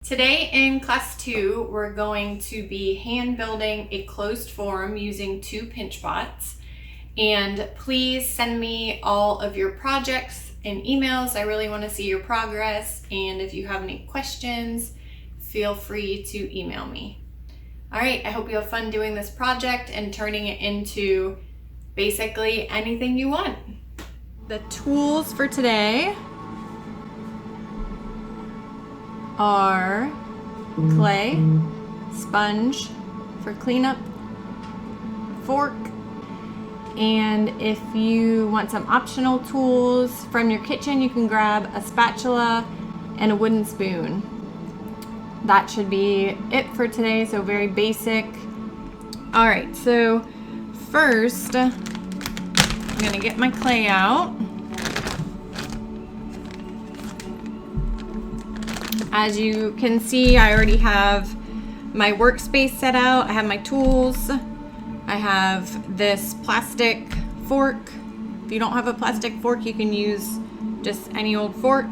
Today in class 2, we're going to be hand building a closed form using 2 pinch pots. And please send me all of your projects and emails. I really want to see your progress. And if you have any questions, feel free to email me. All right, I hope you have fun doing this project and turning it into basically anything you want. The tools for today are clay, sponge for cleanup, fork, and if you want some optional tools from your kitchen, you can grab a spatula and a wooden spoon. That should be it for today, so very basic. All right, so first I'm gonna get my clay out. As you can see, I already have my workspace set out. I have my tools. I have this plastic fork. If you don't have a plastic fork, you can use just any old fork.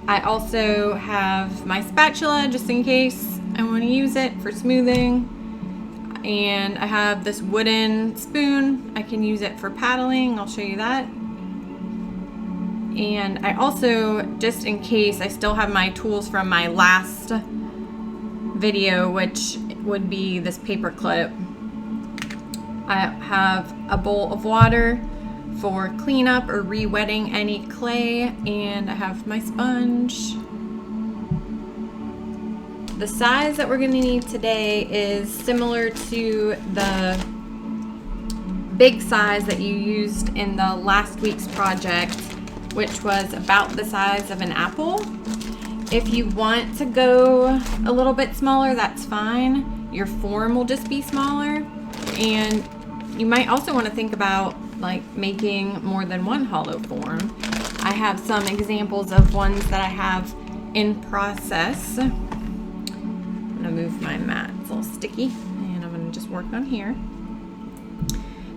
I also have my spatula just in case I want to use it for smoothing. And I have this wooden spoon. I can use it for paddling. I'll show you that. And I also, just in case, I still have my tools from my last video, which would be this paper clip. I have a bowl of water for cleanup or re-wetting any clay, and I have my sponge. The size that we're going to need today is similar to the big size that you used in the last week's project, which was about the size of an apple. If you want to go a little bit smaller, that's fine. Your form will just be smaller. And you might also want to think about like making more than one hollow form. I have some examples of ones that I have in process. I'm gonna move my mat, it's a little sticky, and I'm gonna just work on here.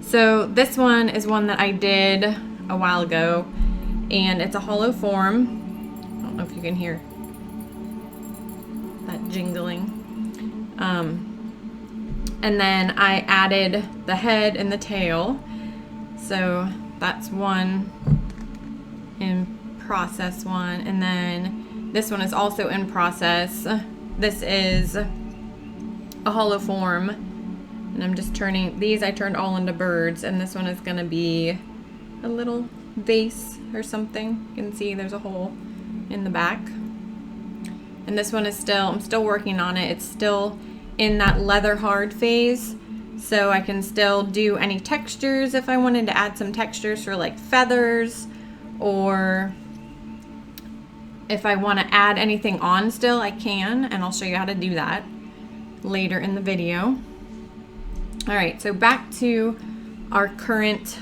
So this one is one that I did a while ago, and it's a hollow form. I don't know if you can hear that jingling. And then I added the head and the tail. So that's one in process one. And then this one is also in process. This is a hollow form. And I'm just turning, these I turned all into birds. And this one is gonna be a little vase or something. You can see there's a hole in the back. And this one is still, I'm still working on it. It's still in that leather hard phase. So I can still do any textures if I wanted to add some textures for like feathers, or if I want to add anything on still, I can, and I'll show you how to do that later in the video. All right, so back to our current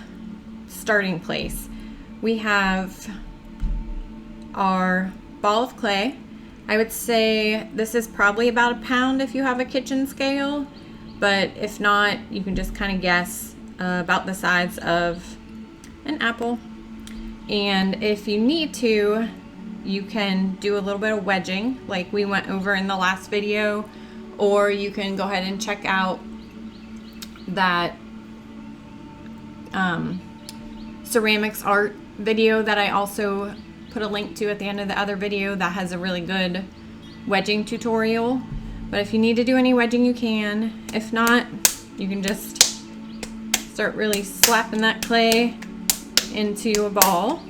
starting place. We have our ball of clay. I would say this is probably about a pound if you have a kitchen scale, but if not, you can just kind of guess about the size of an apple. And if you need to, you can do a little bit of wedging like we went over in the last video, or you can go ahead and check out that ceramics art video that I also put a link to at the end of the other video that has a really good wedging tutorial. But if you need to do any wedging, you can. If not, you can just start really slapping that clay into a ball.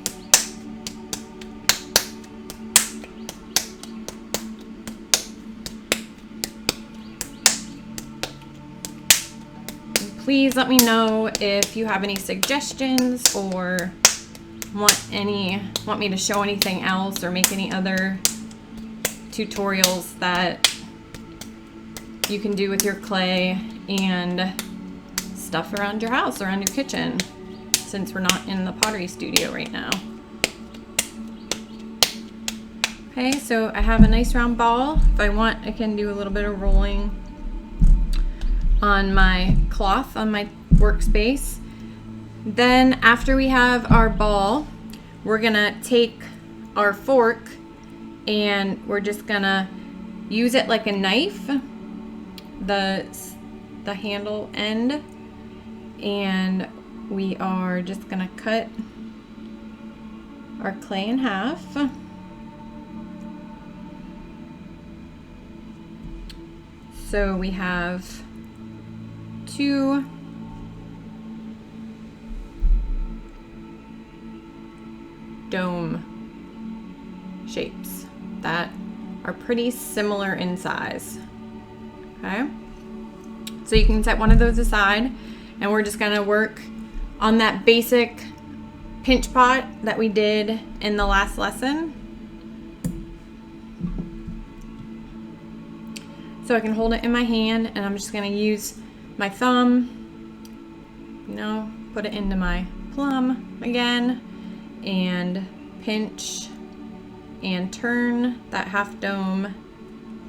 Please let me know if you have any suggestions or want me to show anything else or make any other tutorials that you can do with your clay and stuff around your house, around your kitchen, since we're not in the pottery studio right now. Okay, so I have a nice round ball. If I want, I can do a little bit of rolling on my cloth on my workspace. Then after we have our ball, we're gonna take our fork and we're just gonna use it like a knife, the handle end, and we are just gonna cut our clay in half. So we have 2 dome shapes that are pretty similar in size. Okay, so you can set one of those aside, and we're just gonna work on that basic pinch pot that we did in the last lesson. So I can hold it in my hand, and I'm just gonna use my thumb, put it into my plum again, and pinch and turn that half dome,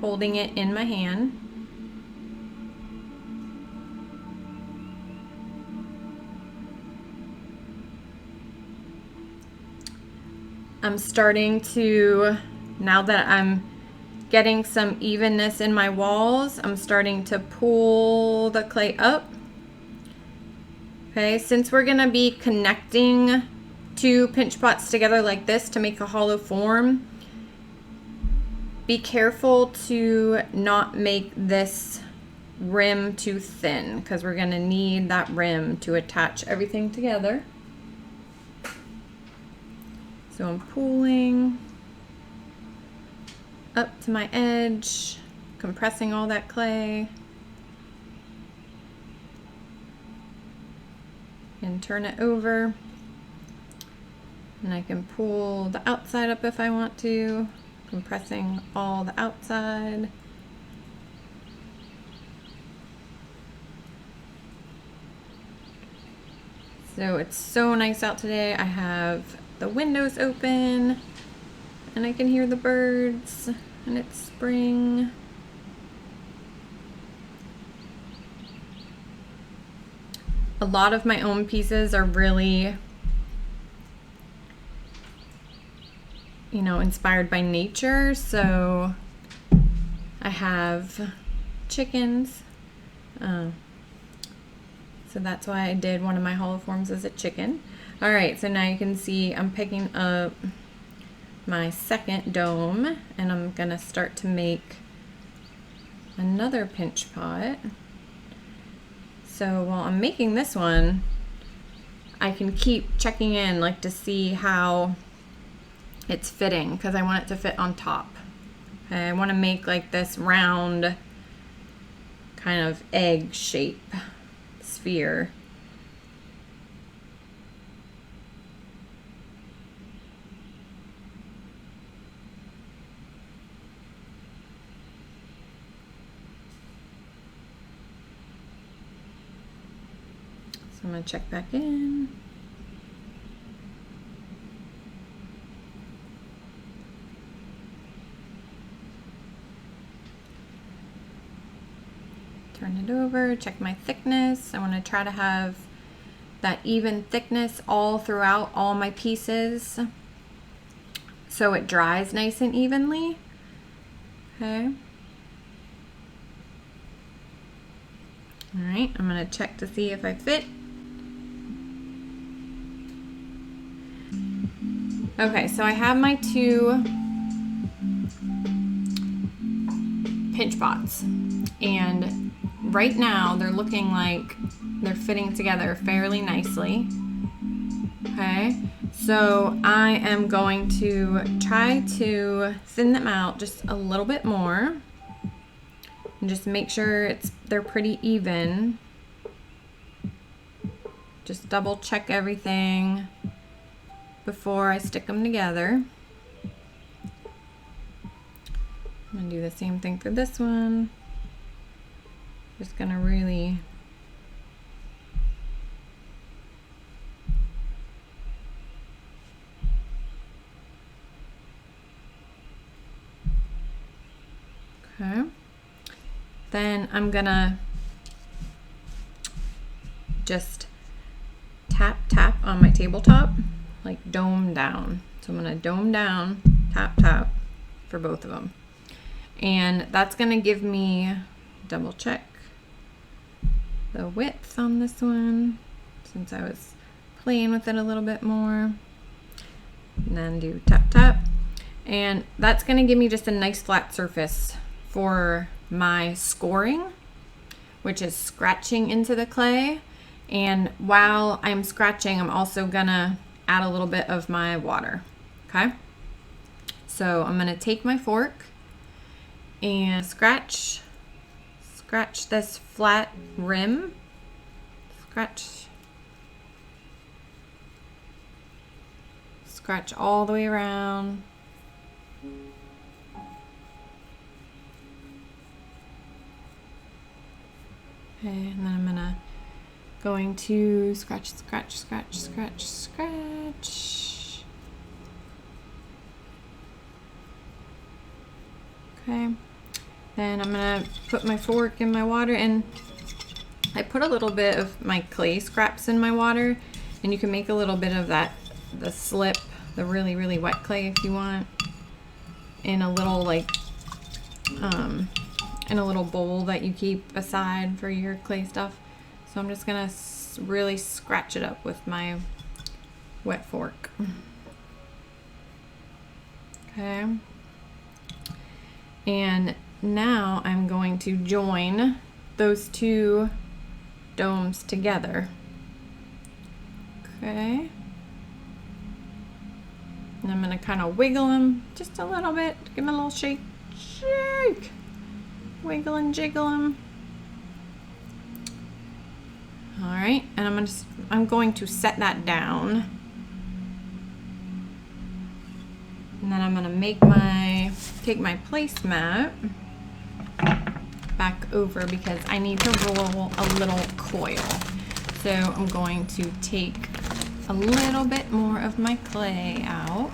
holding it in my hand. I'm starting to, now that I'm getting some evenness in my walls, I'm starting to pull the clay up. Okay, since we're gonna be connecting 2 pinch pots together like this to make a hollow form, be careful to not make this rim too thin, because we're gonna need that rim to attach everything together. So I'm pulling up to my edge, compressing all that clay, and turn it over. And I can pull the outside up if I want to, compressing all the outside. So it's so nice out today. I have the windows open, and I can hear the birds, and it's spring. A lot of my own pieces are really, inspired by nature. So I have chickens. So that's why I did one of my hollow forms as a chicken. All right, so now you can see I'm picking up my second dome, and I'm gonna start to make another pinch pot. So while I'm making this one, I can keep checking in, like, to see how it's fitting, because I want it to fit on top. Okay, I want to make like this round kind of egg shape sphere. I'm going to check back in. Turn it over, check my thickness. I want to try to have that even thickness all throughout all my pieces so it dries nice and evenly. Okay. All right, I'm going to check to see if I fit. Okay, so I have my 2 pinch pots, and right now they're looking like they're fitting together fairly nicely. Okay, so I am going to try to thin them out just a little bit more and just make sure they're pretty even. Just double check everything before I stick them together. I'm gonna do the same thing for this one. Just gonna really okay. Then I'm gonna just tap on my tabletop, like dome down. So I'm gonna dome down, tap for both of them. And that's gonna give me, double check the width on this one since I was playing with it a little bit more. And then do tap tap. And that's gonna give me just a nice flat surface for my scoring, which is scratching into the clay. And while I'm scratching, I'm also gonna add a little bit of my water, okay? So I'm gonna take my fork and scratch this flat rim, scratch all the way around. Okay, and then I'm going to scratch. Okay, then I'm gonna put my fork in my water, and I put a little bit of my clay scraps in my water, and you can make a little bit of that, the slip, the really, really wet clay if you want, in a little in a little bowl that you keep aside for your clay stuff. So I'm just gonna really scratch it up with my wet fork. Okay. And now I'm going to join those two domes together. Okay. And I'm gonna kind of wiggle them just a little bit. Give them a little shake. Shake! Wiggle and jiggle them. All right, and I'm going to set that down. And then I'm gonna take my placemat back over because I need to roll a little coil. So I'm going to take a little bit more of my clay out.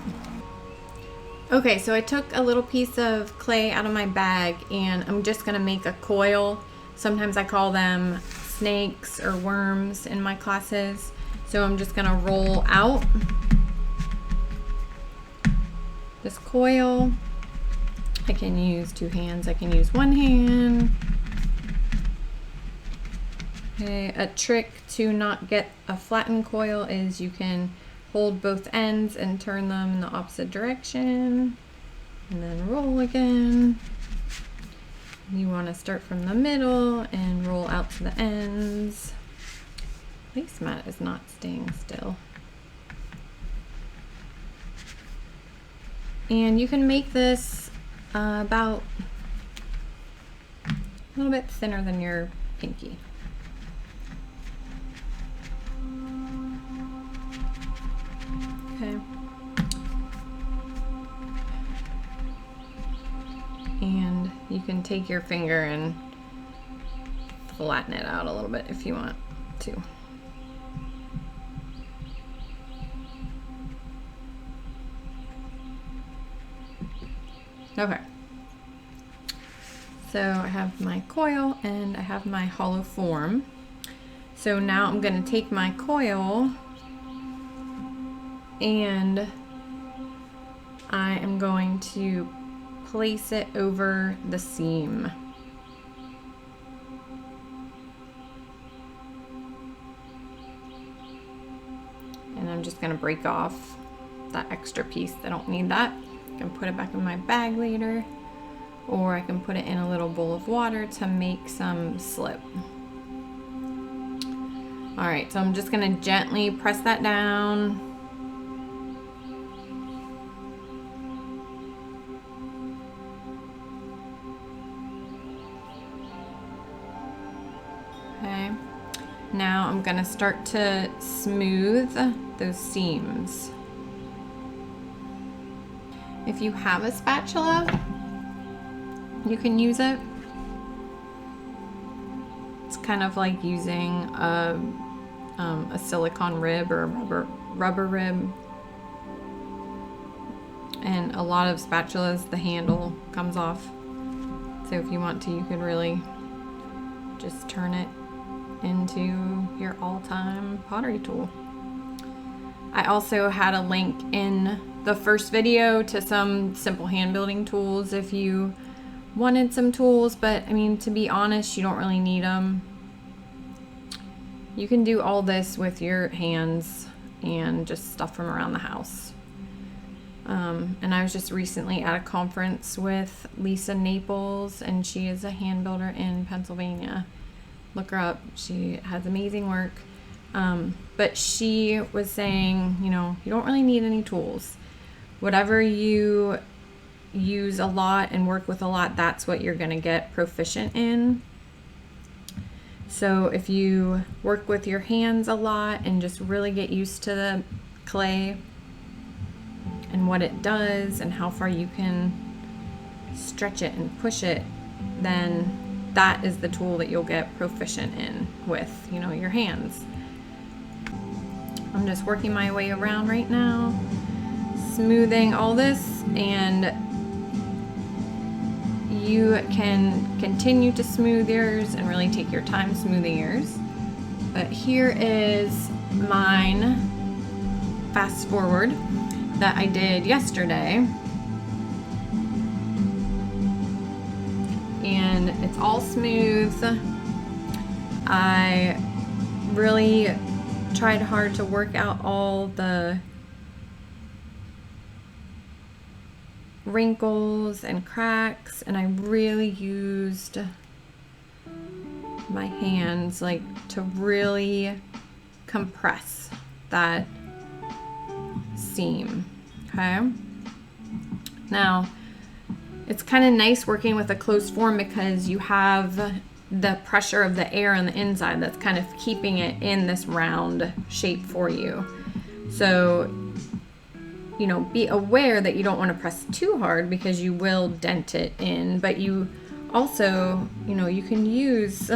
Okay, so I took a little piece of clay out of my bag and I'm just gonna make a coil. Sometimes I call them snakes or worms in my classes. So I'm just gonna roll out this coil. I can use two hands, I can use one hand. Okay, a trick to not get a flattened coil is you can hold both ends and turn them in the opposite direction and then roll again. You want to start from the middle and roll out to the ends. Placemat is not staying still. And you can make this about a little bit thinner than your pinky. Okay. And you can take your finger and flatten it out a little bit if you want to. Okay. So I have my coil and I have my hollow form. So now I'm going to take my coil and I am going to place it over the seam. And I'm just going to break off that extra piece. I don't need that. I can put it back in my bag later, or I can put it in a little bowl of water to make some slip. All right, so I'm just going to gently press that down. Okay, now I'm going to start to smooth those seams. If you have a spatula, you can use it. It's kind of like using a silicone rib or a rubber rib. And a lot of spatulas, the handle comes off. So if you want to, you can really just turn it into your all-time pottery tool. I also had a link in the first video to some simple hand building tools if you wanted some tools, but I mean, to be honest, you don't really need them. You can do all this with your hands and just stuff from around the house. And I was just recently at a conference with Lisa Naples, and she is a hand builder in Pennsylvania. Look her up. She has amazing work. But she was saying, you know, you don't really need any tools. Whatever you use a lot and work with a lot, that's what you're going to get proficient in. So if you work with your hands a lot and just really get used to the clay and what it does and how far you can stretch it and push it, then that is the tool that you'll get proficient in with, you know, your hands. I'm just working my way around right now, smoothing all this, and you can continue to smooth yours and really take your time smoothing yours. But here is mine, fast forward, that I did yesterday. And it's all smooth. I really tried hard to work out all the wrinkles and cracks, and I really used my hands like to really compress that seam. Okay, now it's kind of nice working with a closed form because you have the pressure of the air on the inside that's kind of keeping it in this round shape for you. So, you know, be aware that you don't want to press too hard because you will dent it in, but you also, you know, you can use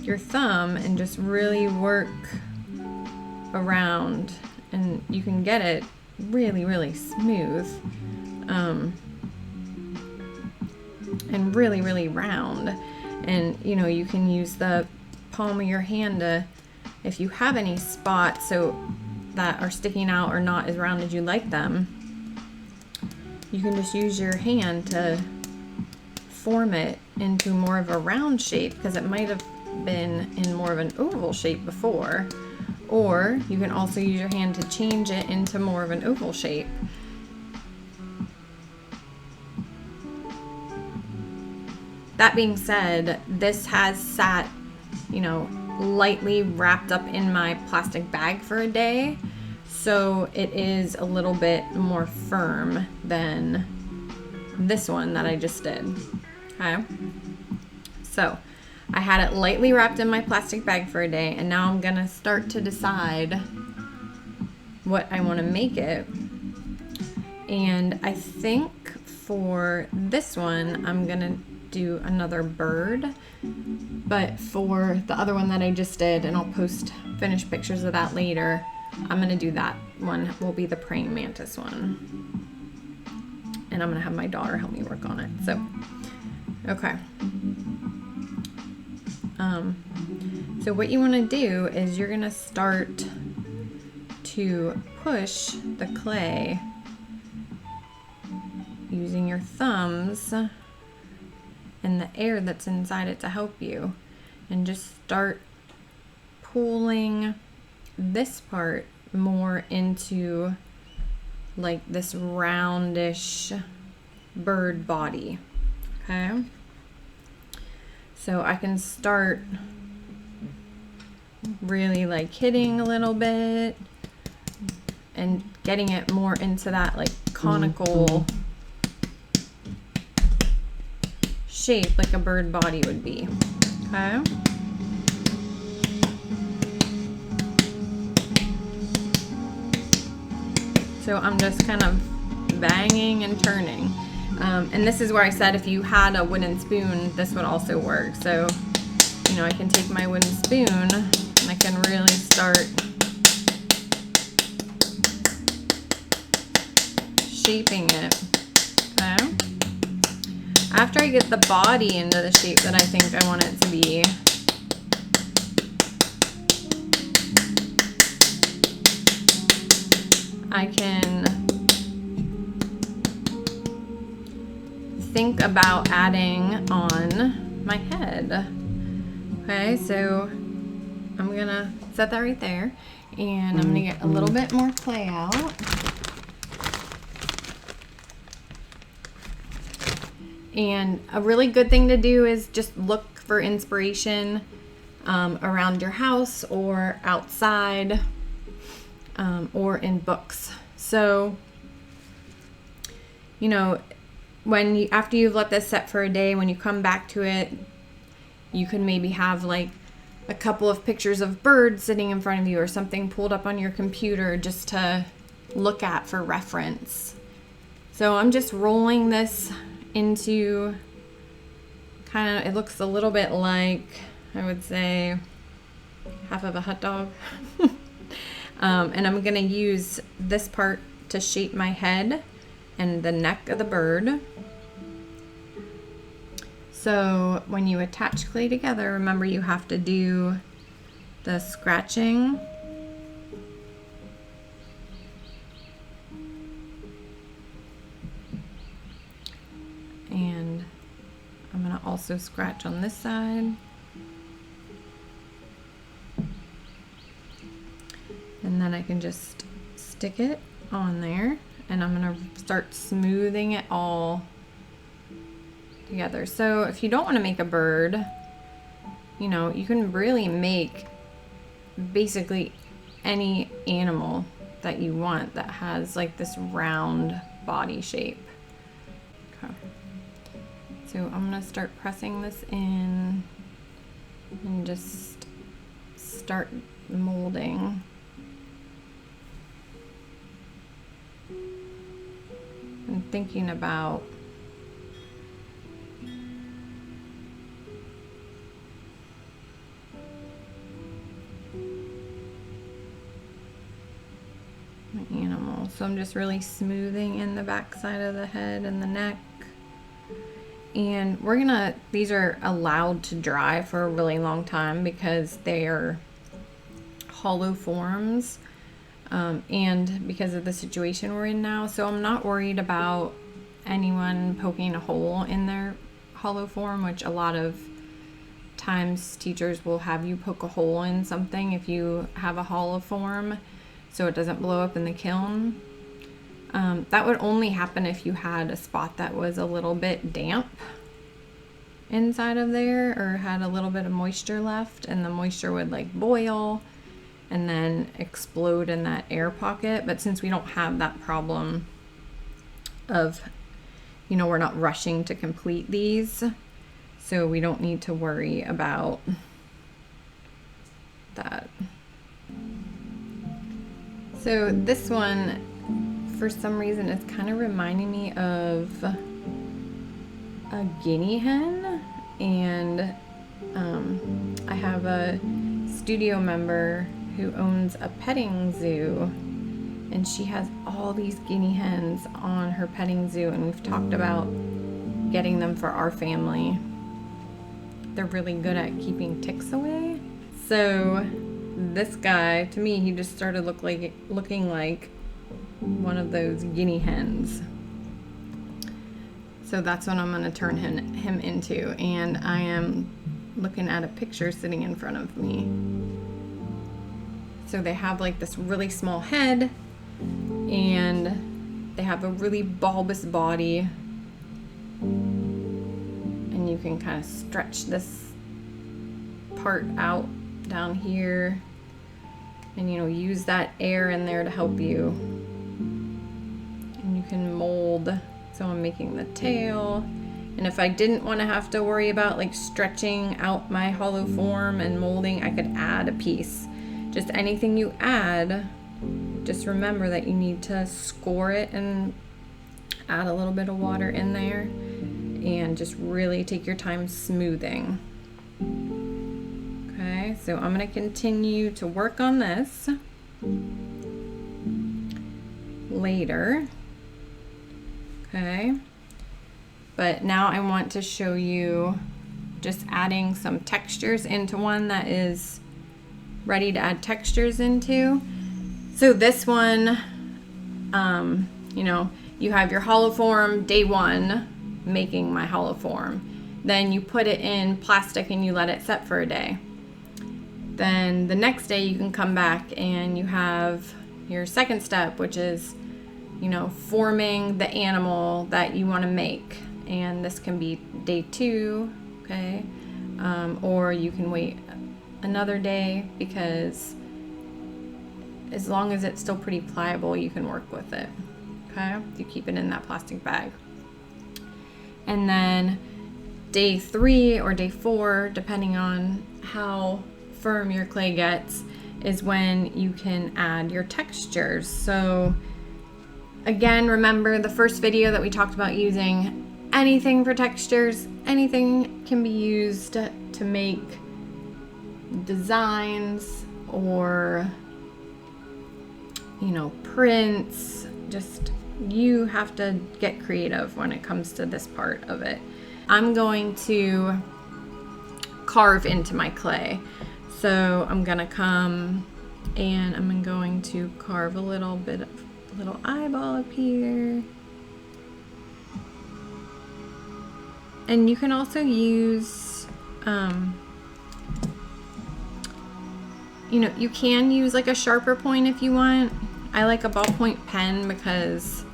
your thumb and just really work around, and you can get it really, really smooth. And really, really round. And, you know, you can use the palm of your hand to, if you have any spots so that are sticking out or not as round as you like them, you can just use your hand to form it into more of a round shape, because it might have been in more of an oval shape before. Or you can also use your hand to change it into more of an oval shape. That being said, this has sat, you know, lightly wrapped up in my plastic bag for a day, so it is a little bit more firm than this one that I just did. Okay, so I had it lightly wrapped in my plastic bag for a day, and now I'm gonna start to decide what I want to make it. And I think for this one I'm gonna do another bird, but for the other one that I just did, and I'll post finished pictures of that later, I'm gonna do that one, will be the praying mantis one, and I'm gonna have my daughter help me work on it. So okay, so what you want to do is you're gonna start to push the clay using your thumbs and the air that's inside it to help you, and just start pulling this part more into like this roundish bird body. Okay, so I can start really like hitting a little bit and getting it more into that like conical shape like a bird body would be. Okay, so I'm just kind of banging and turning, and this is where I said if you had a wooden spoon, this would also work. So, you know, I can take my wooden spoon and I can really start shaping it. Okay, after I get the body into the shape that I think I want it to be, I can think about adding on my head. Okay, so I'm gonna set that right there, and I'm gonna get a little bit more clay out. And a really good thing to do is just look for inspiration around your house or outside or in books. So, you know, after you've let this set for a day, when you come back to it, you can maybe have like a couple of pictures of birds sitting in front of you or something pulled up on your computer just to look at for reference. So I'm just rolling this into kind of, it looks a little bit like, I would say, half of a hot dog. And I'm going to use this part to shape my head and the neck of the bird. So when you attach clay together, remember you have to do the scratching. And I'm going to also scratch on this side. And then I can just stick it on there, and I'm going to start smoothing it all together. So if you don't want to make a bird, you know, you can really make basically any animal that you want that has like this round body shape. Okay. So I'm going to start pressing this in and just start molding. And thinking about my animal. So I'm just really smoothing in the back side of the head and the neck. And these are allowed to dry for a really long time because they are hollow forms. And because of the situation we're in now. So I'm not worried about anyone poking a hole in their hollow form, which a lot of times teachers will have you poke a hole in something if you have a hollow form so it doesn't blow up in the kiln. That would only happen if you had a spot that was a little bit damp inside of there or had a little bit of moisture left, and the moisture would like boil and then explode in that air pocket. But since we don't have that problem of, you know, we're not rushing to complete these, so we don't need to worry about that. So this one, for some reason, it's kind of reminding me of a guinea hen, and I have a studio member who owns a petting zoo, and she has all these guinea hens on her petting zoo, and we've talked about getting them for our family. They're really good at keeping ticks away. So this guy, to me, he just started looking like one of those guinea hens. So that's what I'm going to turn him into, and I am looking at a picture sitting in front of me. So they have like this really small head, and they have a really bulbous body, and you can kind of stretch this part out down here and, you know, use that air in there to help you. And you can mold. So I'm making the tail, and if I didn't want to have to worry about like stretching out my hollow form and molding, I could add a piece. Just anything you add, just remember that you need to score it and add a little bit of water in there, and just really take your time smoothing. Okay, so I'm going to continue to work on this later. Okay, but now I want to show you just adding some textures into one that is ready to add textures into. So this one, you know, you have your hollow form day one, making my hollow form. Then you put it in plastic and you let it set for a day. Then the next day you can come back and you have your second step, which is, you know, forming the animal that you want to make. And this can be day 2, okay? Or you can wait another day, because as long as it's still pretty pliable, you can work with it, okay? You keep it in that plastic bag. And then day 3 or day 4, depending on how firm your clay gets, is when you can add your textures. So again, remember the first video that we talked about using anything for textures. Anything can be used to make designs or, you know, prints. Just, you have to get creative when it comes to this part of it. I'm going to carve into my clay. So I'm gonna come and I'm going to carve a little eyeball up here. And you can also use, you know, you can use like a sharper point if you want. I like a ballpoint pen because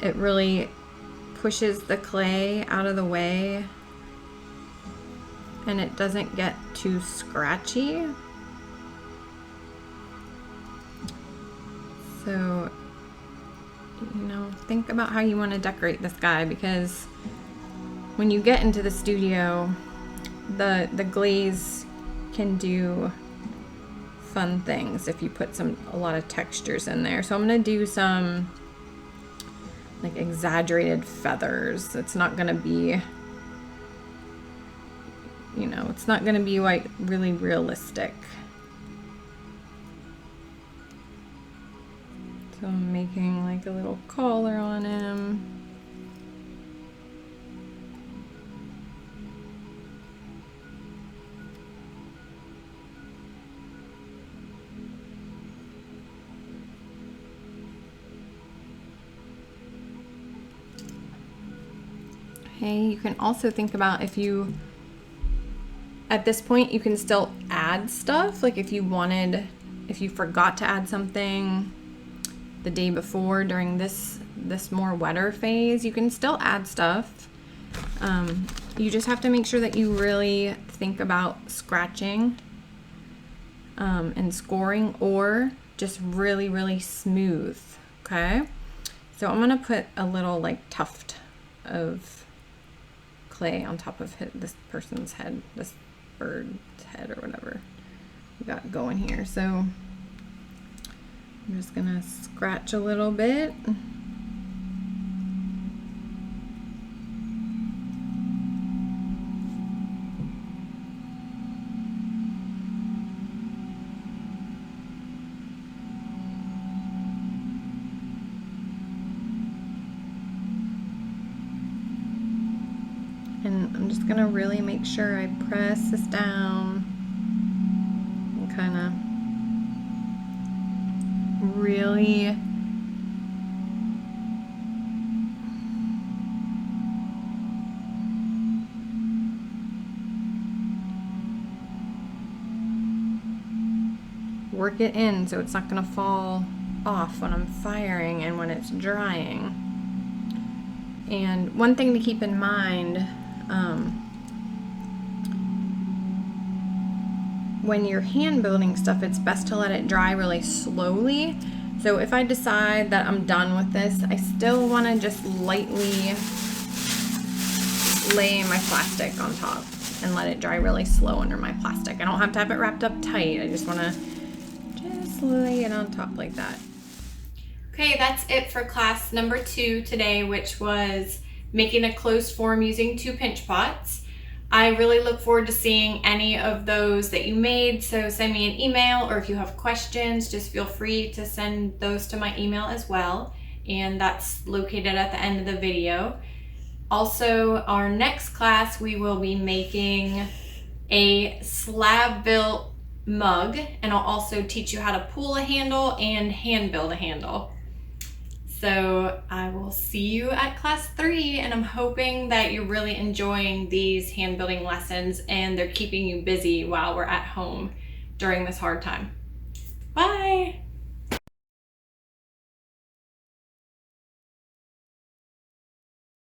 it really pushes the clay out of the way and it doesn't get too scratchy. So, you know, think about how you want to decorate this guy, because when you get into the studio, the glaze can do fun things if you put a lot of textures in there. So I'm gonna do some like exaggerated feathers. It's not gonna be, you know, it's not gonna be like really realistic. So I'm making like a little collar on him. Okay, you can also think about if you, at this point, you can still add stuff. Like if you forgot to add something the day before during this more wetter phase, you can still add stuff. You just have to make sure that you really think about scratching and scoring, or just really, really smooth, okay? So I'm gonna put a little like tuft of clay on top of this person's head, this bird's head or whatever we got going here. So I'm just gonna scratch a little bit. And I'm just gonna really make sure I press this down and kind of really work it in so it's not gonna fall off when I'm firing and when it's drying. And one thing to keep in mind, when you're hand building stuff, it's best to let it dry really slowly. So if I decide that I'm done with this, I still want to just lightly lay my plastic on top and let it dry really slow under my plastic. I don't have to have it wrapped up tight. I just want to just lay it on top like that. Okay, that's it for class number 2 today, which was making a closed form using 2 pinch pots. I really look forward to seeing any of those that you made, so send me an email, or if you have questions, just feel free to send those to my email as well, and that's located at the end of the video. Also, our next class, we will be making a slab built mug, and I'll also teach you how to pull a handle and hand build a handle. So I will see you at class 3, and I'm hoping that you're really enjoying these hand building lessons and they're keeping you busy while we're at home during this hard time. Bye!